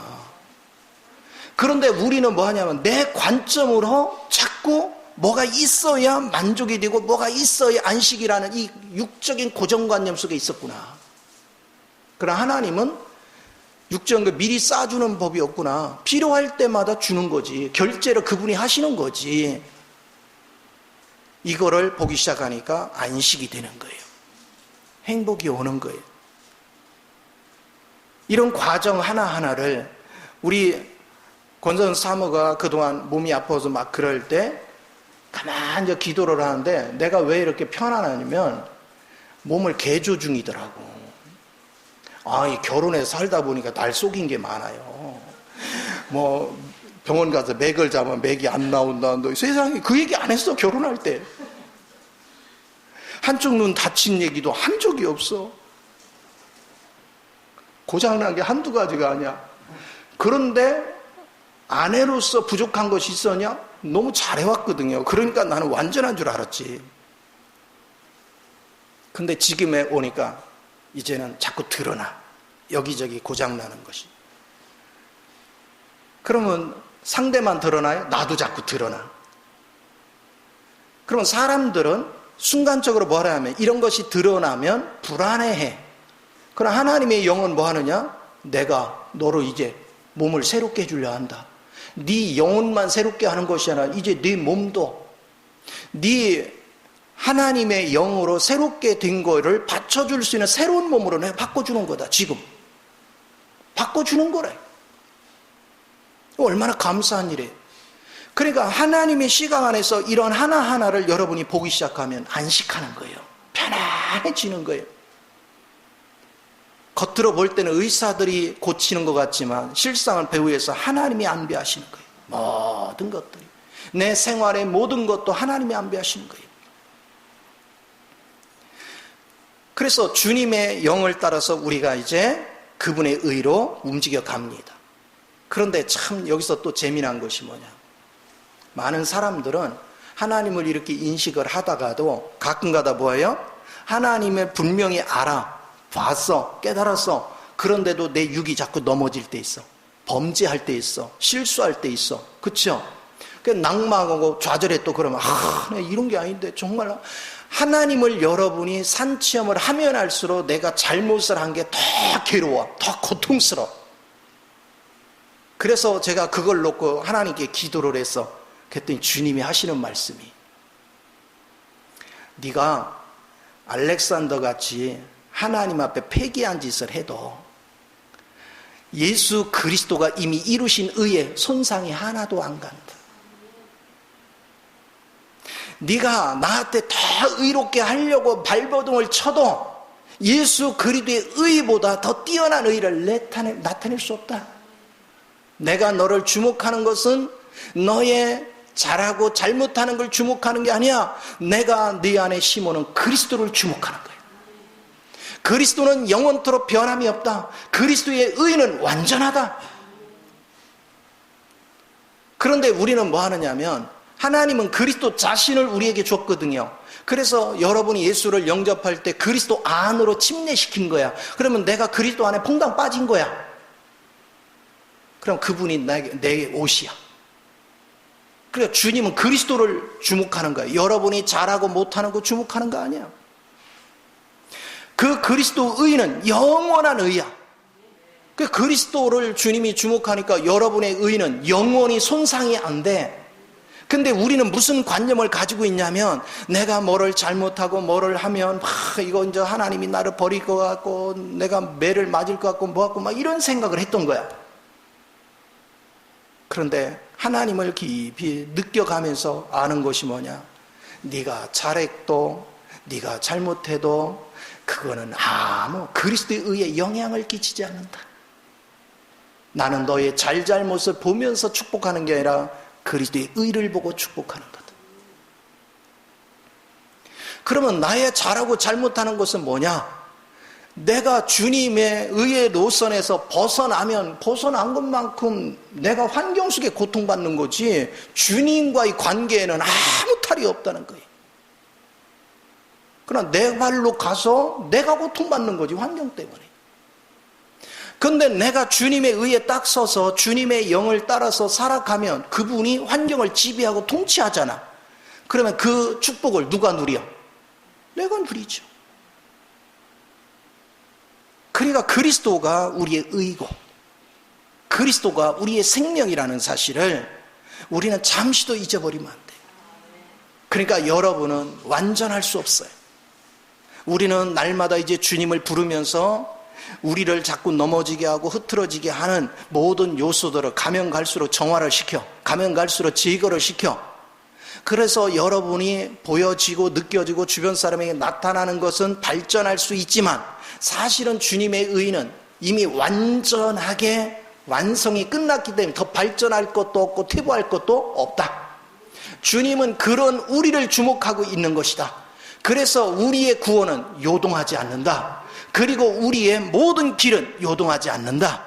그런데 우리는 뭐 하냐면 내 관점으로 자꾸 뭐가 있어야 만족이 되고 뭐가 있어야 안식이라는 이 육적인 고정관념 속에 있었구나. 그러나 하나님은 육적인 미리 싸주는 법이 없구나. 필요할 때마다 주는 거지. 결제를 그분이 하시는 거지. 이거를 보기 시작하니까 안식이 되는 거예요. 행복이 오는 거예요. 이런 과정 하나하나를 우리 권선 사모가 그동안 몸이 아파서 막 그럴 때 가만히 기도를 하는데 내가 왜 이렇게 편안하냐면 몸을 개조 중이더라고. 아, 이 결혼해서 살다 보니까 날 속인 게 많아요. 뭐 병원 가서 맥을 잡으면 맥이 안 나온다. 너 세상에 그 얘기 안 했어, 결혼할 때. 한쪽 눈 다친 얘기도 한 적이 없어. 고장난 게 한두 가지가 아니야. 그런데 아내로서 부족한 것이 있었냐? 너무 잘해왔거든요. 그러니까 나는 완전한 줄 알았지. 근데 지금에 오니까 이제는 자꾸 드러나. 여기저기 고장나는 것이. 그러면 상대만 드러나요? 나도 자꾸 드러나. 그러면 사람들은 순간적으로 뭐라 하면 이런 것이 드러나면 불안해해. 그러나 하나님의 영은 뭐 하느냐? 내가 너로 이제 몸을 새롭게 해주려 한다. 네 영혼만 새롭게 하는 것이 아니라 이제 네 몸도 네 하나님의 영으로 새롭게 된 거를 받쳐줄 수 있는 새로운 몸으로 내가 바꿔주는 거다. 지금 바꿔주는 거래. 얼마나 감사한 일이에요. 그러니까 하나님의 시각 안에서 이런 하나하나를 여러분이 보기 시작하면 안식하는 거예요. 편안해지는 거예요. 겉으로 볼 때는 의사들이 고치는 것 같지만 실상은 배후에서 하나님이 안배하시는 거예요. 모든 것들이. 내 생활의 모든 것도 하나님이 안배하시는 거예요. 그래서 주님의 영을 따라서 우리가 이제 그분의 의로 움직여 갑니다. 그런데 참 여기서 또 재미난 것이 뭐냐. 많은 사람들은 하나님을 이렇게 인식을 하다가도 가끔가다 뭐예요? 하나님을 분명히 알아, 봤어, 깨달았어. 그런데도 내 육이 자꾸 넘어질 때 있어. 범죄할 때 있어. 실수할 때 있어. 그쵸? 낭망하고 좌절해 또 그러면 내가 이런 게 아닌데 정말 하나님을 여러분이 산체험을 하면 할수록 내가 잘못을 한 게 더 괴로워, 더 고통스러워. 그래서 제가 그걸 놓고 하나님께 기도를 했어. 그랬더니 주님이 하시는 말씀이, 네가 알렉산더 같이 하나님 앞에 패기한 짓을 해도 예수 그리스도가 이미 이루신 의에 손상이 하나도 안 간다. 네가 나한테 더 의롭게 하려고 발버둥을 쳐도 예수 그리스도의 의보다 더 뛰어난 의를 나타낼 수 없다. 내가 너를 주목하는 것은 너의 잘하고 잘못하는 걸 주목하는 게 아니야. 내가 네 안에 심어놓은 그리스도를 주목하는 거야. 그리스도는 영원토록 변함이 없다. 그리스도의 의는 완전하다. 그런데 우리는 뭐 하느냐면, 하나님은 그리스도 자신을 우리에게 줬거든요. 그래서 여러분이 예수를 영접할 때 그리스도 안으로 침례시킨 거야. 그러면 내가 그리스도 안에 퐁당 빠진 거야. 그럼 그분이 내 옷이야. 그러니까 주님은 그리스도를 주목하는 거야. 여러분이 잘하고 못하는 거 주목하는 거 아니야. 그 그리스도 의는 영원한 의야. 그 그리스도를 주님이 주목하니까 여러분의 의는 영원히 손상이 안 돼. 근데 우리는 무슨 관념을 가지고 있냐면, 내가 뭐를 잘못하고 뭐를 하면 이거 이제 하나님이 나를 버릴 것 같고 내가 매를 맞을 것 같고 뭐 같고 막 이런 생각을 했던 거야. 그런데 하나님을 깊이 느껴가면서 아는 것이 뭐냐? 네가 잘했도 네가 잘못해도 그거는 아무 그리스도의 의에 영향을 끼치지 않는다. 나는 너의 잘잘못을 보면서 축복하는 게 아니라 그리스도의 의를 보고 축복하는 거다. 그러면 나의 잘하고 잘못하는 것은 뭐냐? 내가 주님의 의의 노선에서 벗어나면 벗어난 것만큼 내가 환경 속에 고통받는 거지, 주님과의 관계에는 아무 탈이 없다는 거예요. 그러나 내 발로 가서 내가 고통받는 거지, 환경 때문에. 그런데 내가 주님의 의에 딱 서서 주님의 영을 따라서 살아가면 그분이 환경을 지배하고 통치하잖아. 그러면 그 축복을 누가 누려? 내가 누리죠. 그러니까 그리스도가 우리의 의고 그리스도가 우리의 생명이라는 사실을 우리는 잠시도 잊어버리면 안 돼요. 그러니까 여러분은 완전할 수 없어요. 우리는 날마다 이제 주님을 부르면서 우리를 자꾸 넘어지게 하고 흐트러지게 하는 모든 요소들을 가면 갈수록 정화를 시켜, 가면 갈수록 제거를 시켜. 그래서 여러분이 보여지고 느껴지고 주변 사람에게 나타나는 것은 발전할 수 있지만, 사실은 주님의 의는 이미 완전하게 완성이 끝났기 때문에 더 발전할 것도 없고 퇴보할 것도 없다. 주님은 그런 우리를 주목하고 있는 것이다. 그래서 우리의 구원은 요동하지 않는다. 그리고 우리의 모든 길은 요동하지 않는다.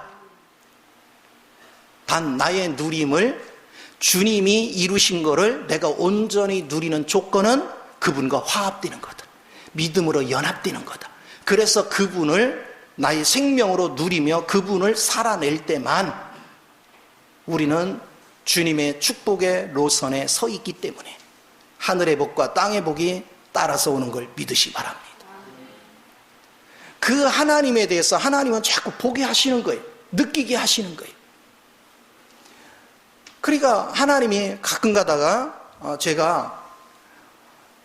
단 나의 누림을 주님이 이루신 것을 내가 온전히 누리는 조건은 그분과 화합되는 거다. 믿음으로 연합되는 거다. 그래서 그분을 나의 생명으로 누리며 그분을 살아낼 때만 우리는 주님의 축복의 노선에 서 있기 때문에 하늘의 복과 땅의 복이 따라서 오는 걸 믿으시 바랍니다. 그 하나님에 대해서 하나님은 자꾸 보게 하시는 거예요. 느끼게 하시는 거예요. 그러니까 하나님이 가끔 가다가 제가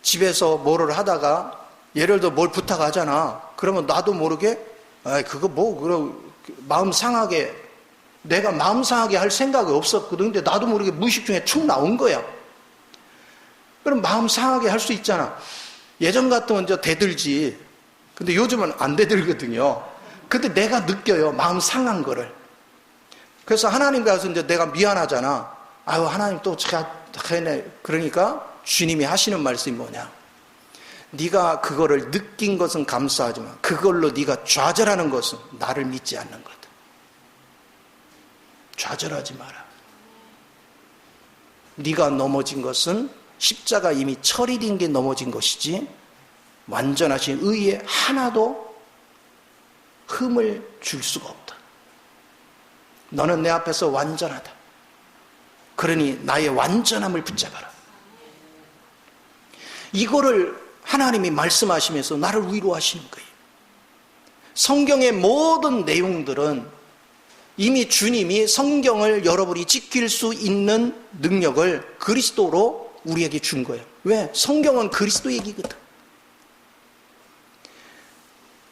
집에서 뭐를 하다가 예를 들어 뭘 부탁하잖아. 그러면 나도 모르게 그거 뭐 그럼 마음 상하게, 내가 마음 상하게 할 생각이 없었거든. 근데 나도 모르게 무의식 중에 툭 나온 거야. 그럼 마음 상하게 할 수 있잖아. 예전 같으면 이제 대들지. 근데 요즘은 안 대들거든요. 근데 내가 느껴요, 마음 상한 거를. 그래서 하나님 가서 이제 내가 미안하잖아. 아유, 하나님 또 잘했네. 그러니까 주님이 하시는 말씀이 뭐냐? 네가 그거를 느낀 것은 감사하지만 그걸로 네가 좌절하는 것은 나를 믿지 않는 거다. 좌절하지 마라. 네가 넘어진 것은 십자가 이미 처리된 게 넘어진 것이지 완전하신 의에 하나도 흠을 줄 수가 없다. 너는 내 앞에서 완전하다. 그러니 나의 완전함을 붙잡아라. 이거를 하나님이 말씀하시면서 나를 위로하시는 거예요. 성경의 모든 내용들은 이미 주님이 성경을 여러분이 지킬 수 있는 능력을 그리스도로 우리에게 준 거예요. 왜? 성경은 그리스도 얘기거든.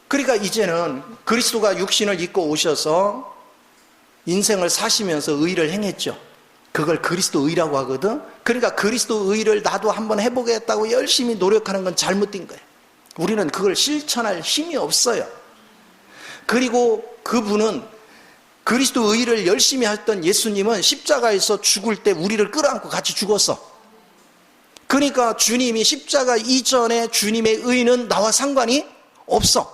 그러니까 이제는 그리스도가 육신을 입고 오셔서 인생을 사시면서 의를 행했죠. 그걸 그리스도 의라고 하거든. 그러니까 그리스도 의를 나도 한번 해보겠다고 열심히 노력하는 건 잘못된 거예요. 우리는 그걸 실천할 힘이 없어요. 그리고 그분은 그리스도 의를 열심히 했던 예수님은 십자가에서 죽을 때 우리를 끌어안고 같이 죽었어. 그러니까 주님이 십자가 이전에 주님의 의는 나와 상관이 없어.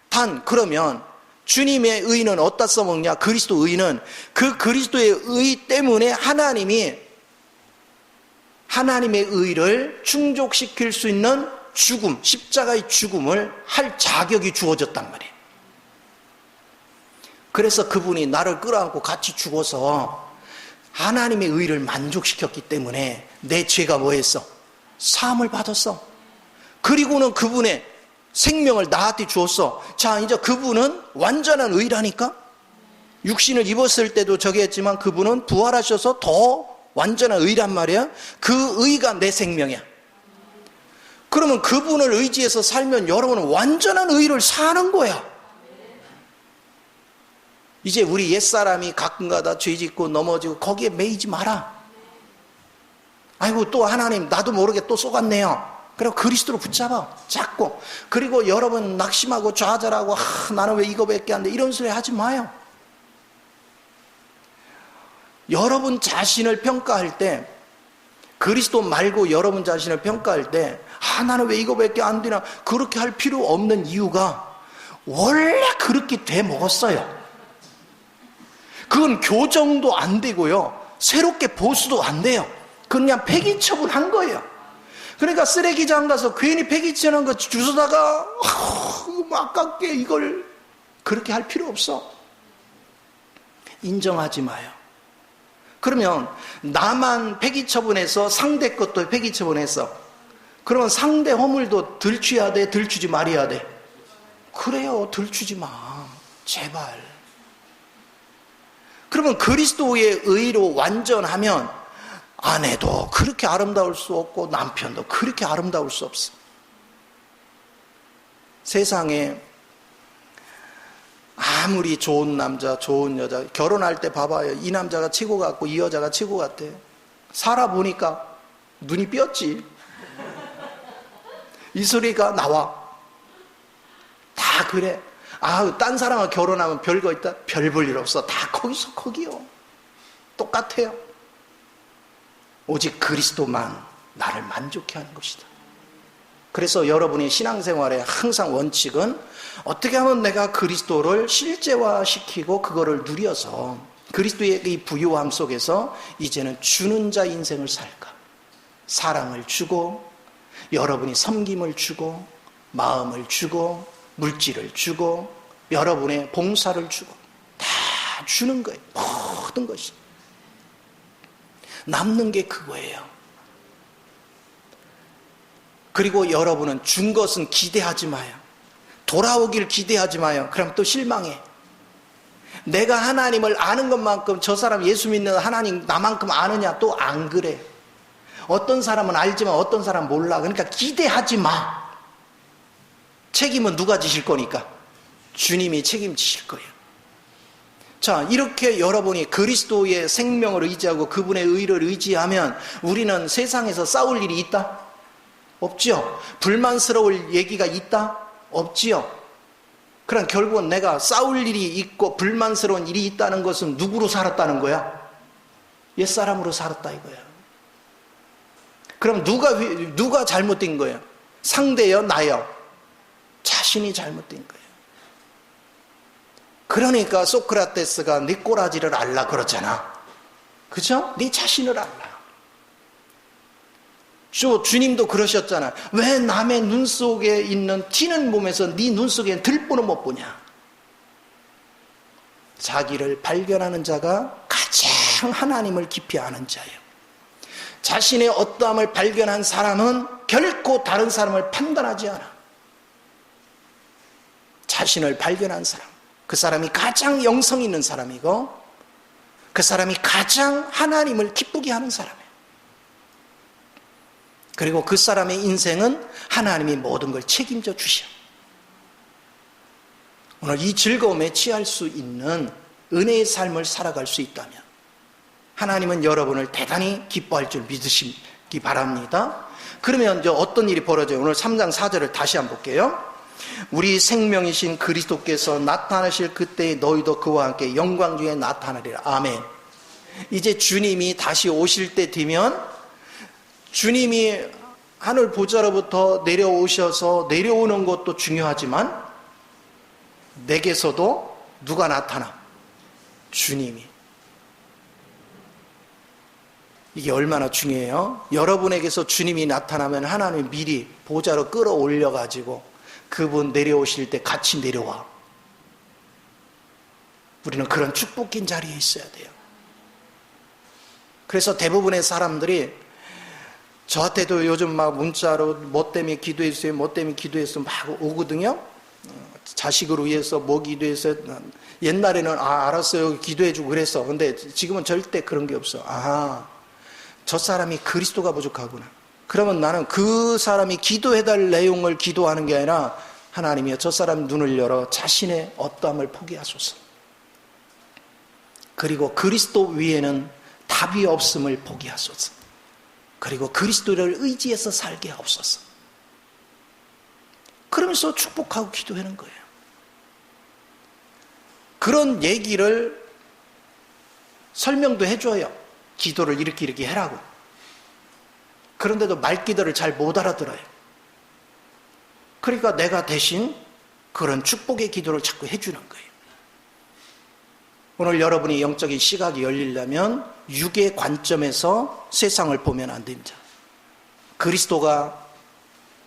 단 그러면 주님의 의는 어디다 써먹냐? 그리스도 의는 그 그리스도의 의 때문에 하나님이 하나님의 의를 충족시킬 수 있는 죽음, 십자가의 죽음을 할 자격이 주어졌단 말이에요. 그래서 그분이 나를 끌어안고 같이 죽어서 하나님의 의를 만족시켰기 때문에 내 죄가 뭐했어? 사함을 받았어. 그리고는 그분의 생명을 나한테 주었어. 자, 이제 그분은 완전한 의라니까? 육신을 입었을 때도 저기 했지만 그분은 부활하셔서 더 완전한 의란 말이야. 그 의가 내 생명이야. 그러면 그분을 의지해서 살면 여러분은 완전한 의를 사는 거야. 이제 우리 옛사람이 가끔가다 죄 짓고 넘어지고 거기에 매이지 마라. 아이고 또 하나님 나도 모르게 또 속았네요. 그리고 그리스도로 붙잡아 잡고, 그리고 여러분 낙심하고 좌절하고 나는 왜 이거밖에 안 돼 이런 소리 하지 마요. 여러분 자신을 평가할 때, 그리스도 말고 여러분 자신을 평가할 때 나는 왜 이거밖에 안 되나 그렇게 할 필요 없는 이유가 원래 그렇게 돼 먹었어요. 그건 교정도 안 되고요, 새롭게 보수도 안 돼요. 그건 그냥 폐기 처분한 거예요. 그러니까 쓰레기장 가서 괜히 폐기 처분한 거 주워다가 아깝게 이걸 그렇게 할 필요 없어. 인정하지 마요. 그러면 나만 폐기 처분해서 상대 것도 폐기 처분했어. 그러면 상대 허물도 들추어야 돼, 들추지 말아야 돼? 그래요, 들추지 마 제발. 그러면 그리스도의 의로 완전하면 아내도 그렇게 아름다울 수 없고 남편도 그렇게 아름다울 수 없어. 세상에 아무리 좋은 남자, 좋은 여자, 결혼할 때 봐봐요. 이 남자가 최고 같고 이 여자가 최고 같아. 살아보니까 눈이 삐었지. 이 소리가 나와. 다 그래. 딴 사람과 결혼하면 별거 있다? 별 볼 일 없어. 다 거기서 거기요. 똑같아요. 오직 그리스도만 나를 만족해 하는 것이다. 그래서 여러분이 신앙생활의 항상 원칙은 어떻게 하면 내가 그리스도를 실제화시키고 그거를 누려서 그리스도의 이 부유함 속에서 이제는 주는 자 인생을 살까? 사랑을 주고, 여러분이 섬김을 주고, 마음을 주고, 물질을 주고, 여러분의 봉사를 주고, 다 주는 거예요. 모든 것이. 남는 게 그거예요. 그리고 여러분은 준 것은 기대하지 마요. 돌아오길 기대하지 마요. 그럼 또 실망해. 내가 하나님을 아는 것만큼 저 사람 예수 믿는 하나님 나만큼 아느냐? 또 안 그래. 어떤 사람은 알지만 어떤 사람은 몰라. 그러니까 기대하지 마. 책임은 누가 지실 거니까? 주님이 책임지실 거예요. 자, 이렇게 여러분이 그리스도의 생명을 의지하고 그분의 의를 의지하면 우리는 세상에서 싸울 일이 있다? 없지요. 불만스러울 얘기가 있다? 없지요. 그럼 결국은 내가 싸울 일이 있고 불만스러운 일이 있다는 것은 누구로 살았다는 거야? 옛사람으로 살았다 이거야. 그럼 누가 잘못된 거예요? 상대요? 나요? 자신이 잘못된 거예요. 그러니까 소크라테스가 네 꼬라지를 알라 그러잖아. 그죠? 네 자신을 알라. 주님도 그러셨잖아. 왜 남의 눈 속에 있는 튀는 몸에서 네 눈 속에 들보는 못 보냐? 자기를 발견하는 자가 가장 하나님을 깊이 아는 자예요. 자신의 어떠함을 발견한 사람은 결코 다른 사람을 판단하지 않아. 자신을 발견한 사람, 그 사람이 가장 영성 있는 사람이고 그 사람이 가장 하나님을 기쁘게 하는 사람이에요. 그리고 그 사람의 인생은 하나님이 모든 걸 책임져 주셔. 오늘 이 즐거움에 취할 수 있는 은혜의 삶을 살아갈 수 있다면 하나님은 여러분을 대단히 기뻐할 줄 믿으시기 바랍니다. 그러면 이제 어떤 일이 벌어져요? 오늘 3장 4절을 다시 한번 볼게요. 우리 생명이신 그리스도께서 나타나실 그때에 너희도 그와 함께 영광 중에 나타나리라. 아멘. 이제 주님이 다시 오실 때 되면 주님이 하늘 보좌로부터 내려오셔서 내려오는 것도 중요하지만 내게서도 누가 나타나? 주님이. 이게 얼마나 중요해요? 여러분에게서 주님이 나타나면 하나님이 미리 보좌로 끌어올려가지고 그분 내려오실 때 같이 내려와. 우리는 그런 축복인 자리에 있어야 돼요. 그래서 대부분의 사람들이 저한테도 요즘 막 문자로 뭐 때문에 기도했어요, 뭐 때문에 기도했어요 막 오거든요. 자식을 위해서 뭐 기도했어요. 옛날에는 알았어요, 기도해주고 그랬어. 근데 지금은 절대 그런 게 없어. 저 사람이 그리스도가 부족하구나. 그러면 나는 그 사람이 기도해달 내용을 기도하는 게 아니라 하나님이여 저 사람 눈을 열어 자신의 어떠함을 포기하소서. 그리고 그리스도 위에는 답이 없음을 포기하소서. 그리고 그리스도를 의지해서 살게 하옵소서. 그러면서 축복하고 기도하는 거예요. 그런 얘기를 설명도 해줘요. 기도를 이렇게 해라고. 그런데도 말기도를 잘 못 알아들어요. 그러니까 내가 대신 그런 축복의 기도를 자꾸 해주는 거예요. 오늘 여러분이 영적인 시각이 열리려면 육의 관점에서 세상을 보면 안 됩니다. 그리스도가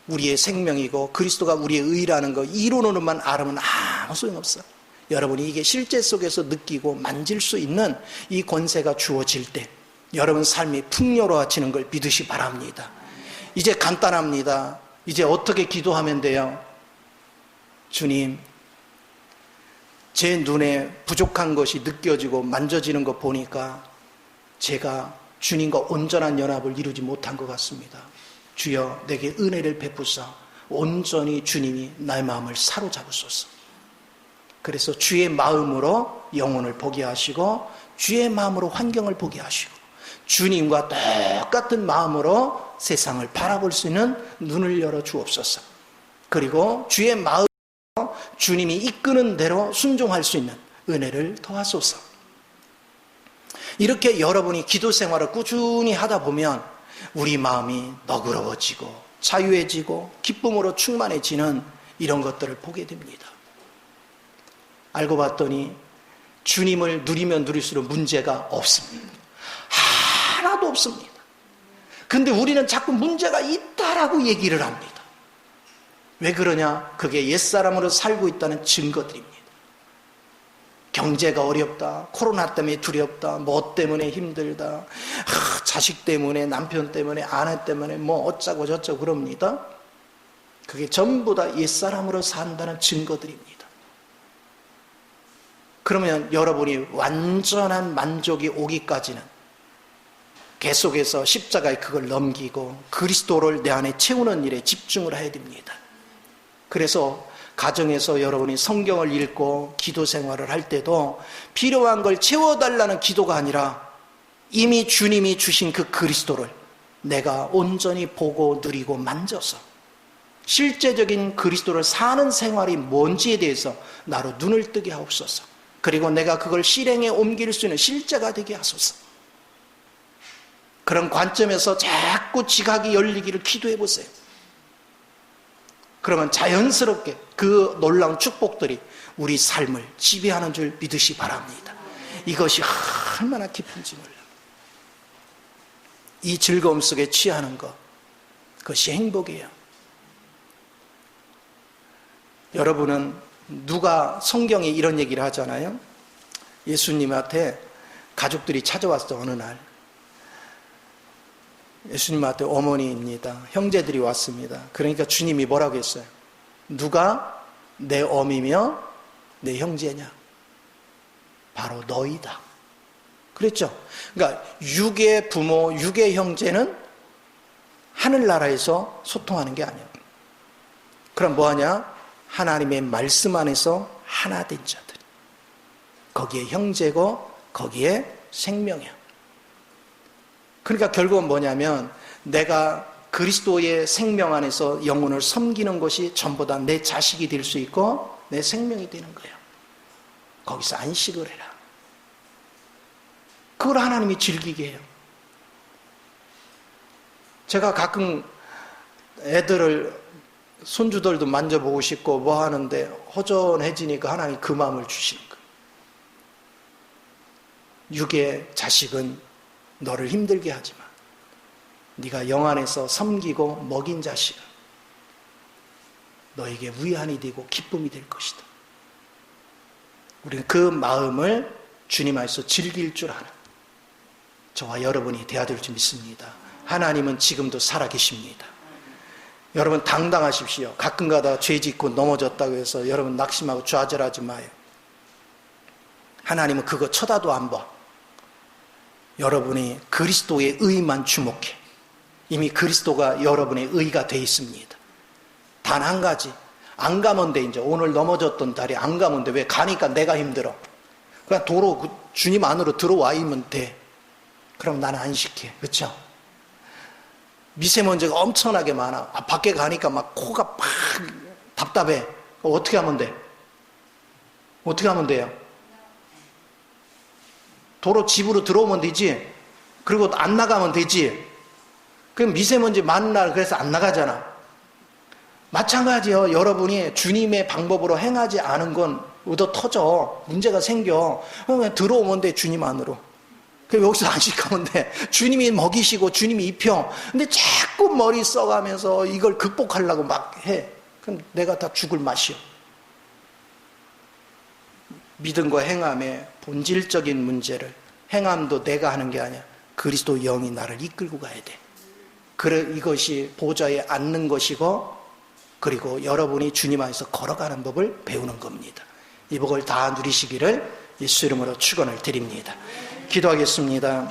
우리의 생명이고 그리스도가 우리의 의라는 거 이론으로만 알으면 아무 소용없어. 여러분이 이게 실제 속에서 느끼고 만질 수 있는 이 권세가 주어질 때 여러분 삶이 풍요로워지는 걸 믿으시 바랍니다. 이제 간단합니다. 이제 어떻게 기도하면 돼요? 주님, 제 눈에 부족한 것이 느껴지고 만져지는 거 보니까 제가 주님과 온전한 연합을 이루지 못한 것 같습니다. 주여 내게 은혜를 베푸사 온전히 주님이 나의 마음을 사로잡으소서. 그래서 주의 마음으로 영혼을 보게 하시고 주의 마음으로 환경을 보게 하시고 주님과 똑같은 마음으로 세상을 바라볼 수 있는 눈을 열어 주옵소서. 그리고 주의 마음으로 주님이 이끄는 대로 순종할 수 있는 은혜를 더하소서. 이렇게 여러분이 기도 생활을 꾸준히 하다 보면 우리 마음이 너그러워지고 자유해지고 기쁨으로 충만해지는 이런 것들을 보게 됩니다. 알고 봤더니 주님을 누리면 누릴수록 문제가 없습니다. 하나도 없습니다. 근데 우리는 자꾸 문제가 있다라고 얘기를 합니다. 왜 그러냐? 그게 옛사람으로 살고 있다는 증거들입니다. 경제가 어렵다, 코로나 때문에 두렵다, 뭐 때문에 힘들다, 자식 때문에, 남편 때문에, 아내 때문에 뭐 어쩌고 저쩌고 그럽니다. 그게 전부 다 옛사람으로 산다는 증거들입니다. 그러면 여러분이 완전한 만족이 오기까지는 계속해서 십자가에 그걸 넘기고 그리스도를 내 안에 채우는 일에 집중을 해야 됩니다. 그래서 가정에서 여러분이 성경을 읽고 기도 생활을 할 때도 필요한 걸 채워달라는 기도가 아니라 이미 주님이 주신 그 그리스도를 내가 온전히 보고 누리고 만져서 실제적인 그리스도를 사는 생활이 뭔지에 대해서 나로 눈을 뜨게 하옵소서. 그리고 내가 그걸 실행에 옮길 수 있는 실제가 되게 하소서. 그런 관점에서 자꾸 지각이 열리기를 기도해 보세요. 그러면 자연스럽게 그 놀라운 축복들이 우리 삶을 지배하는 줄 믿으시 바랍니다. 이것이 얼마나 깊은지 몰라요. 이 즐거움 속에 취하는 것, 그것이 행복이에요. 여러분은 누가 성경에 이런 얘기를 하잖아요. 예수님한테 가족들이 찾아왔어. 어느 날 예수님한테 어머니입니다, 형제들이 왔습니다. 그러니까 주님이 뭐라고 했어요? 누가 내 어미며 내 형제냐? 바로 너희다 그랬죠. 그러니까 육의 부모, 육의 형제는 하늘나라에서 소통하는 게 아니야. 그럼 뭐하냐? 하나님의 말씀 안에서 하나 된 자들, 거기에 형제고 거기에 생명이야. 그러니까 결국은 뭐냐면 내가 그리스도의 생명 안에서 영혼을 섬기는 것이 전부 다 내 자식이 될 수 있고 내 생명이 되는 거예요. 거기서 안식을 해라. 그걸 하나님이 즐기게 해요. 제가 가끔 애들을, 손주들도 만져보고 싶고 뭐 하는데 허전해지니까 하나님이 그 마음을 주시는 거예요. 육의 자식은 너를 힘들게 하지만 네가 영 안에서 섬기고 먹인 자식은 너에게 위안이 되고 기쁨이 될 것이다. 우리는 그 마음을 주님 안에서 즐길 줄 아는 저와 여러분이 되어야 될 줄 믿습니다. 하나님은 지금도 살아계십니다. 여러분 당당하십시오. 가끔 가다가 죄 짓고 넘어졌다고 해서 여러분 낙심하고 좌절하지 마요. 하나님은 그거 쳐다도 안 봐. 여러분이 그리스도의 의만 주목해. 이미 그리스도가 여러분의 의가 되어 있습니다. 단 한 가지, 안 가면 돼. 이제 오늘 넘어졌던 다리 안 가면 돼. 왜? 가니까 내가 힘들어. 그냥 도로 주님 안으로 들어와 있으면 돼. 그럼 나는 안식해. 그렇죠? 미세먼지가 엄청나게 많아. 밖에 가니까 막 코가 막 답답해. 어떻게 하면 돼? 어떻게 하면 돼요? 도로 집으로 들어오면 되지. 그리고 안 나가면 되지. 그럼 미세먼지 많은 날 그래서 안 나가잖아. 마찬가지요. 여러분이 주님의 방법으로 행하지 않은 건 얻어 터져. 문제가 생겨. 그냥 들어오면 돼. 주님 안으로. 그럼 여기서 안식하면 돼. 주님이 먹이시고 주님이 입혀. 근데 자꾸 머리 써가면서 이걸 극복하려고 막 해. 그럼 내가 다 죽을 맛이요. 믿음과 행함의 본질적인 문제를, 행함도 내가 하는 게 아니야. 그리스도 영이 나를 이끌고 가야 돼. 그래, 이것이 보좌에 앉는 것이고, 그리고 여러분이 주님 안에서 걸어가는 법을 배우는 겁니다. 이 복을 다 누리시기를 예수 이름으로 축원을 드립니다. 기도하겠습니다.